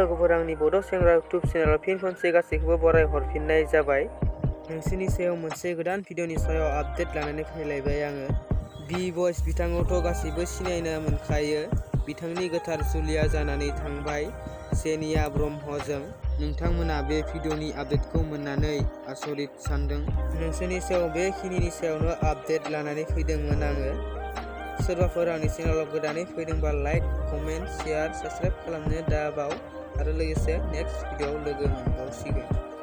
लोगोफोर आंनि बड' सेंग्रा इउटुब चेनेलाव फिन खनसे गासैखौबो बराय हरफिननाय जाबाय। नोंसोरनि सायाव मोनसे गोदान भिडिअनि सायाव आपडेट लानानै फैलायबाय आङो। बि बयस बिथांखौथ' गासैबो सिनायनो मोनखायो। बिथांनि गोथार जुलिया जानानै थांबाय जेनिया ब्रह्मजों। नोंथांमोना बे भिडिअनि आपडेटखौ मोननानै आसरित सानदों। नोंसोरनि सायाव बेखिनिनि सायावनो आपडेट लानानै फैदोंमोन आङो। सोरबाफोर आंनि चेनेलाव गोदानै फैदोंबा लाइक, कमेन्ट, शेयार, साबस्क्राइब खालामनो दा बाव आरो लोगोसे नेक्स्ट भिडिअआव लोगो मोनबावसिगोन।